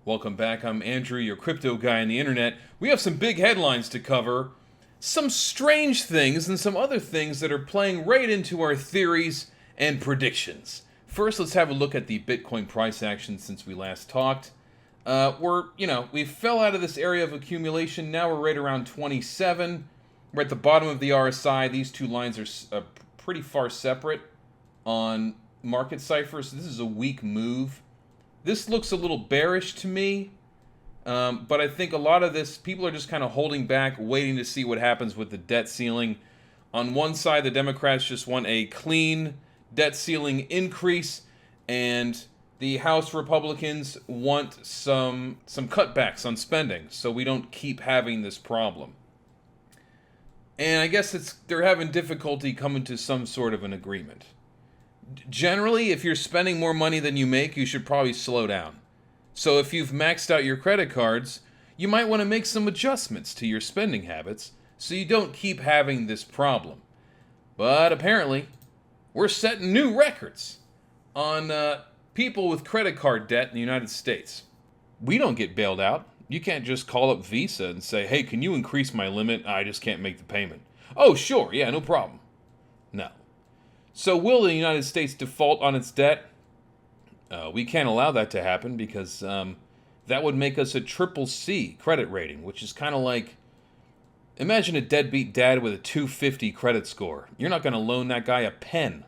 Welcome back. I'm Andrew, your crypto guy on the internet. We have some big headlines to cover, some strange things, and some other things that are playing right into our theories and predictions. First, let's have a look at the Bitcoin price action since we last talked. We fell out of this area of accumulation. Now we're right around 27. We're at the bottom of the RSI. These two lines are pretty far separate on market ciphers. So this is a weak move. This looks a little bearish to me, but I think a lot of this, people are just kind of holding back, waiting to see what happens with the debt ceiling. On one side, the Democrats just want a clean debt ceiling increase, and the House Republicans want some cutbacks on spending, so we don't keep having this problem. And I guess they're having difficulty coming to some sort of an agreement. Generally, if you're spending more money than you make, you should probably slow down. So if you've maxed out your credit cards, you might want to make some adjustments to your spending habits so you don't keep having this problem. But apparently, we're setting new records on people with credit card debt in the United States. We don't get bailed out. You can't just call up Visa and say, hey, can you increase my limit? I just can't make the payment. Oh, sure, yeah, no problem. No. So will the United States default on its debt? We can't allow that to happen because that would make us a triple C credit rating, which is kind of like, imagine a deadbeat dad with a 250 credit score. You're not going to loan that guy a pen.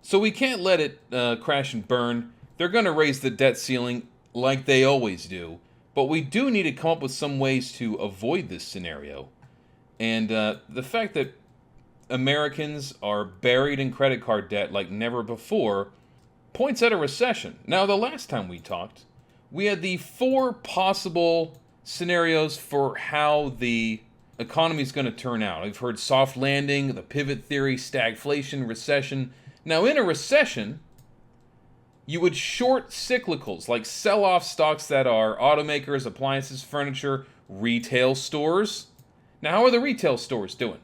So we can't let it crash and burn. They're going to raise the debt ceiling like they always do, but we do need to come up with some ways to avoid this scenario. And the fact that Americans are buried in credit card debt like never before points at a recession. Now, the last time we talked, we had the 4 possible scenarios for how the economy is going to turn out. I've heard soft landing, the pivot theory, stagflation, recession. Now, in a recession, you would short cyclicals, like sell off stocks that are automakers, appliances, furniture, retail stores. Now, how are the retail stores doing?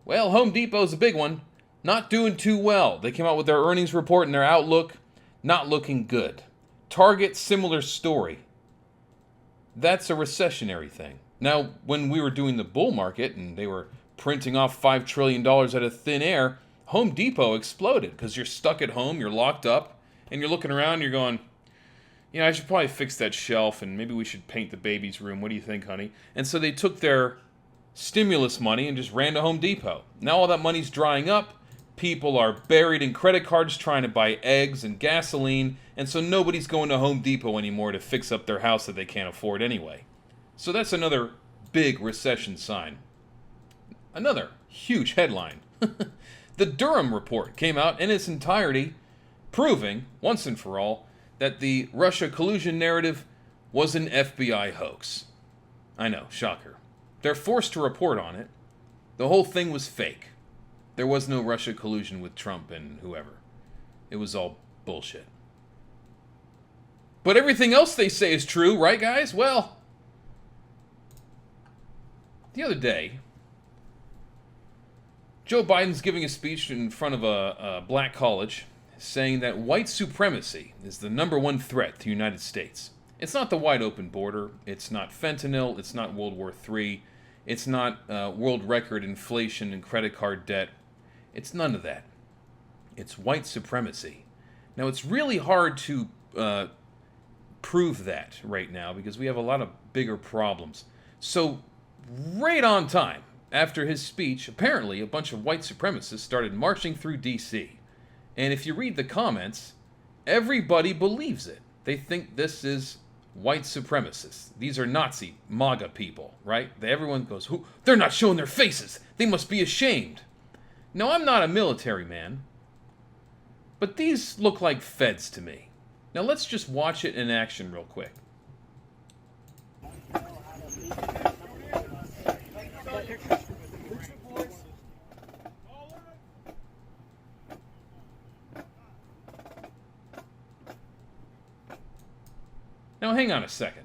Well, Home Depot's a big one. Not doing too well. They came out with their earnings report and their outlook. Not looking good. Target, similar story. That's a recessionary thing. Now, when we were doing the bull market and they were printing off $5 trillion out of thin air, Home Depot exploded because you're stuck at home, you're locked up, and you're looking around and you're going, I should probably fix that shelf and maybe we should paint the baby's room. What do you think, honey? And so they took their stimulus money and just ran to Home Depot. Now all that money's drying up. People are buried in credit cards trying to buy eggs and gasoline, and so nobody's going to Home Depot anymore to fix up their house that they can't afford anyway. So that's another big recession sign. Another huge headline. The Durham report came out in its entirety, proving, once and for all, that the Russia collusion narrative was an FBI hoax. I know, shocker. They're forced to report on it. The whole thing was fake. There was no Russia collusion with Trump and whoever. It was all bullshit. But everything else they say is true, right, guys? Well, the other day, Joe Biden's giving a speech in front of a black college saying that white supremacy is the #1 threat to the United States. It's not the wide open border. It's not fentanyl. It's not World War III. It's not world record inflation and credit card debt. It's none of that. It's white supremacy. Now, it's really hard to prove that right now because we have a lot of bigger problems. So, right on time, after his speech, apparently a bunch of white supremacists started marching through D.C. And if you read the comments, everybody believes it. They think this is white supremacists. These are Nazi MAGA people, right? Everyone goes, "Who? They're not showing their faces. They must be ashamed." Now, I'm not a military man, but these look like feds to me. Now, let's just watch it in action real quick. Now, hang on a second.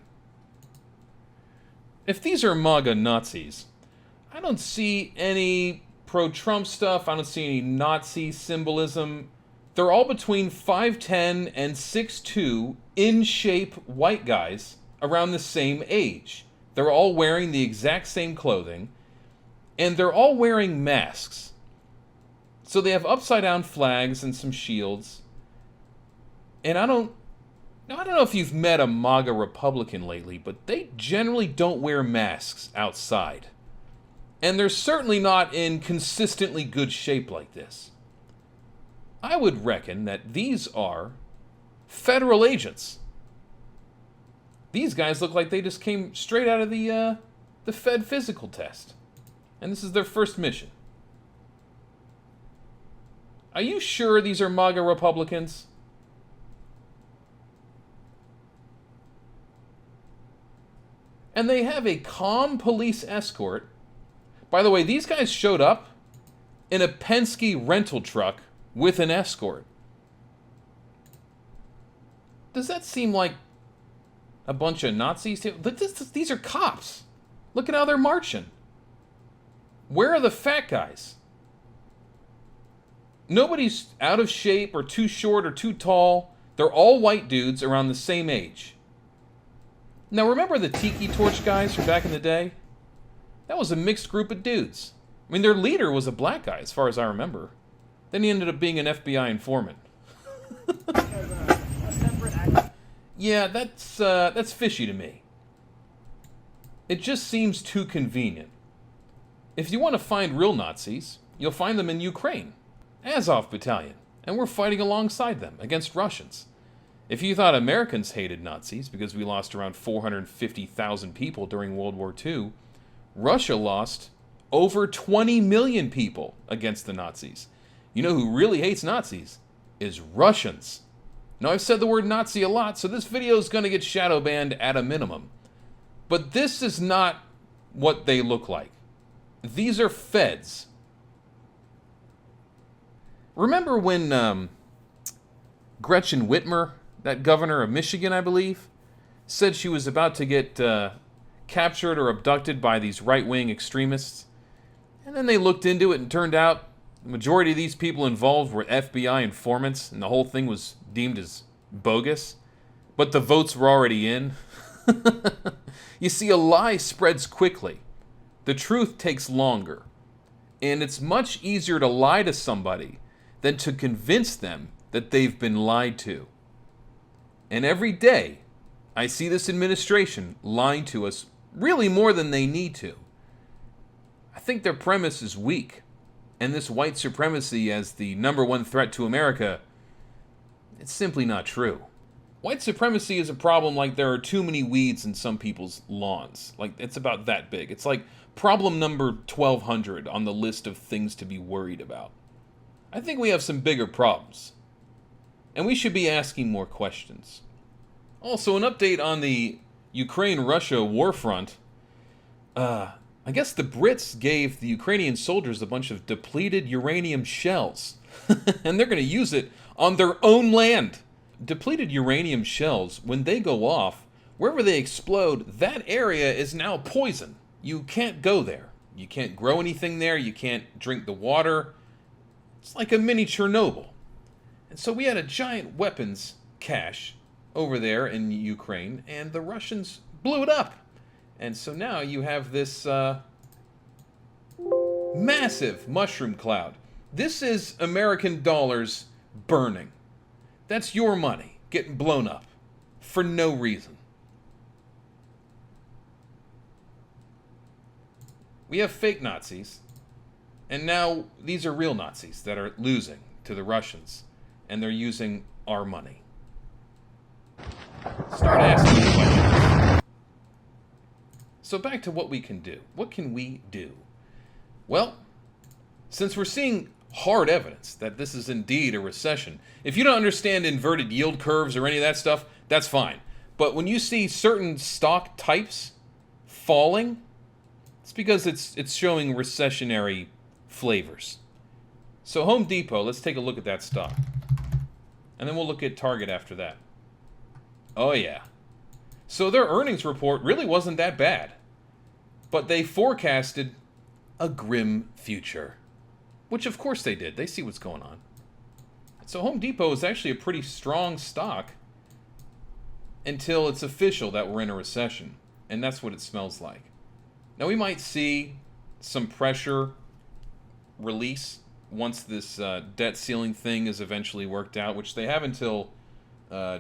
If these are MAGA Nazis, I don't see any pro-Trump stuff. I don't see any Nazi symbolism. They're all between 5'10 and 6'2 in shape white guys around the same age. They're all wearing the exact same clothing, and they're all wearing masks. So they have upside down flags and some shields. And I don't know if you've met a MAGA Republican lately, but they generally don't wear masks outside. And they're certainly not in consistently good shape like this. I would reckon that these are federal agents. These guys look like they just came straight out of the Fed physical test. And this is their first mission. Are you sure these are MAGA Republicans? And they have a calm police escort. By the way, these guys showed up in a Penske rental truck with an escort. Does that seem like a bunch of Nazis? These are cops. Look at how they're marching. Where are the fat guys? Nobody's out of shape or too short or too tall. They're all white dudes around the same age. Now remember the Tiki Torch guys from back in the day? That was a mixed group of dudes. I mean, their leader was a black guy, as far as I remember. Then he ended up being an FBI informant. Yeah, that's fishy to me. It just seems too convenient. If you want to find real Nazis, you'll find them in Ukraine. Azov Battalion. And we're fighting alongside them against Russians. If you thought Americans hated Nazis because we lost around 450,000 people during World War II, Russia lost over 20 million people against the Nazis. You know who really hates Nazis? Is Russians. Now, I've said the word Nazi a lot, so this video is going to get shadow banned at a minimum. But this is not what they look like. These are feds. Remember when Gretchen Whitmer, that governor of Michigan, I believe, said she was about to get captured or abducted by these right-wing extremists? And then they looked into it and turned out the majority of these people involved were FBI informants, and the whole thing was deemed as bogus. But the votes were already in. You see, a lie spreads quickly. The truth takes longer. And it's much easier to lie to somebody than to convince them that they've been lied to. And every day, I see this administration lying to us really more than they need to. I think their premise is weak. And this white supremacy as the #1 threat to America, it's simply not true. White supremacy is a problem like there are too many weeds in some people's lawns. Like, it's about that big. It's like problem number 1200 on the list of things to be worried about. I think we have some bigger problems. And we should be asking more questions. Also, an update on the Ukraine-Russia war front. I guess the Brits gave the Ukrainian soldiers a bunch of depleted uranium shells. And they're going to use it on their own land. Depleted uranium shells, when they go off, wherever they explode, that area is now poison. You can't go there. You can't grow anything there. You can't drink the water. It's like a mini Chernobyl. And so we had a giant weapons cache over there in Ukraine, and the Russians blew it up. And so now you have this massive mushroom cloud. This is American dollars burning. That's your money getting blown up for no reason. We have fake Nazis, and now these are real Nazis that are losing to the Russians, and they're using our money. Start asking questions. So back to what we can do. What can we do? Well, since we're seeing hard evidence that this is indeed a recession, if you don't understand inverted yield curves or any of that stuff, that's fine. But when you see certain stock types falling, it's because it's showing recessionary flavors. So Home Depot, let's take a look at that stock. And then we'll look at Target after that. Oh yeah. So their earnings report really wasn't that bad. But they forecasted a grim future. Which of course they did. They see what's going on. So Home Depot is actually a pretty strong stock until it's official that we're in a recession. And that's what it smells like. Now we might see some pressure release once this debt ceiling thing is eventually worked out, which they have until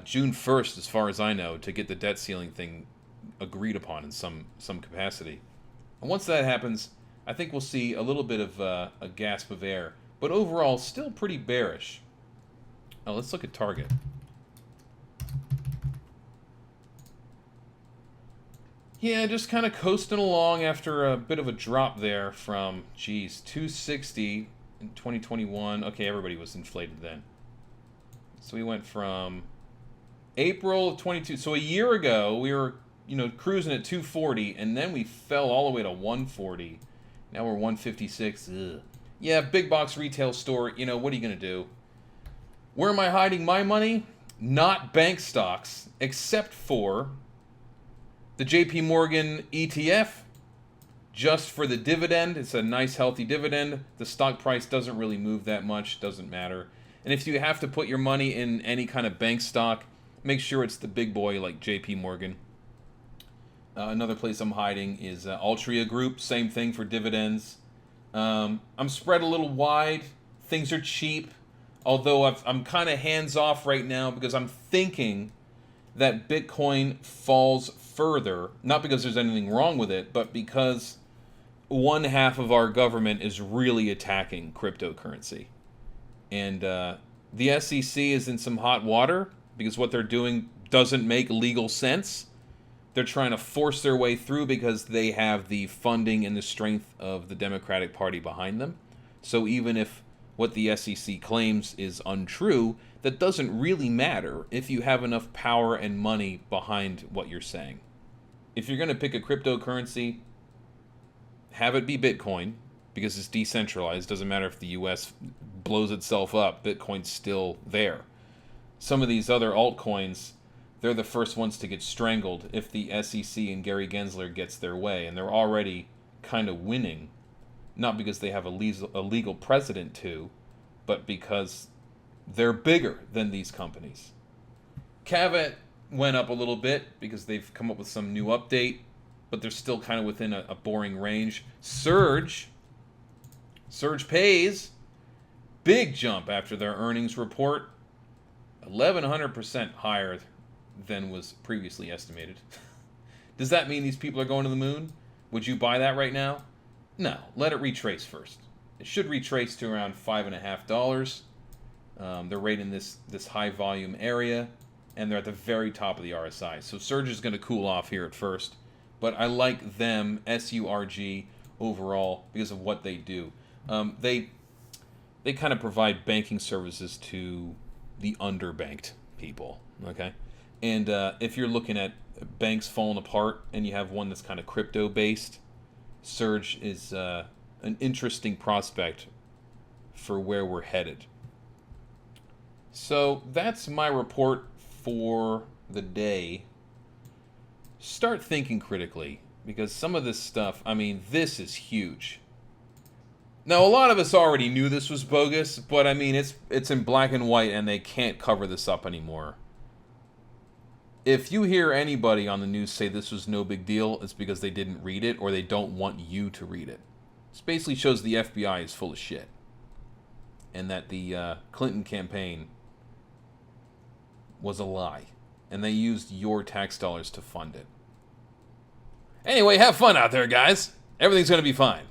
June 1st, as far as I know, to get the debt ceiling thing agreed upon in some capacity. And once that happens, I think we'll see a little bit of a gasp of air. But overall, still pretty bearish. Now let's look at Target. Yeah, just kind of coasting along after a bit of a drop there from, geez, 260 in 2021. Okay, everybody was inflated then. So we went from April of 22. So a year ago, we were, cruising at 240, and then we fell all the way to 140. Now we're 156. Ugh. Yeah, big box retail store, what are you going to do? Where am I hiding my money? Not bank stocks, except for the JP Morgan ETF, just for the dividend. It's a nice, healthy dividend. The stock price doesn't really move that much, doesn't matter. And if you have to put your money in any kind of bank stock, make sure it's the big boy like JP Morgan. Another place I'm hiding is Altria Group. Same thing for dividends. I'm spread a little wide. Things are cheap. Although I'm kind of hands-off right now because I'm thinking that Bitcoin falls further, not because there's anything wrong with it, but because one half of our government is really attacking cryptocurrency. And the SEC is in some hot water because what they're doing doesn't make legal sense. They're trying to force their way through because they have the funding and the strength of the Democratic Party behind them. So even if what the SEC claims is untrue, that doesn't really matter if you have enough power and money behind what you're saying. If you're going to pick a cryptocurrency, have it be Bitcoin, because it's decentralized. Doesn't matter if the US blows itself up, Bitcoin's still there. Some of these other altcoins, they're the first ones to get strangled if the SEC and Gary Gensler gets their way, and they're already kind of winning, not because they have a legal precedent to, but because they're bigger than these companies. Cavet went up a little bit because they've come up with some new update, but they're still kind of within a boring range. SURG pays. Big jump after their earnings report. 1,100% higher than was previously estimated. Does that mean these people are going to the moon? Would you buy that right now? No, let it retrace first. It should retrace to around $5.50. They're right in this high volume area, and they're at the very top of the RSI. So SURG is going to cool off here at first, but I like them, SURG, overall because of what they do. They kind of provide banking services to the underbanked people, okay? And if you're looking at banks falling apart and you have one that's kind of crypto-based, SURG is an interesting prospect for where we're headed. So that's my report for the day. Start thinking critically, because some of this stuff, this is huge. Now, a lot of us already knew this was bogus, but it's in black and white and they can't cover this up anymore. If you hear anybody on the news say this was no big deal, it's because they didn't read it or they don't want you to read it. This basically shows the FBI is full of shit. And that the Clinton campaign was a lie. And they used your tax dollars to fund it. Anyway, have fun out there, guys. Everything's going to be fine.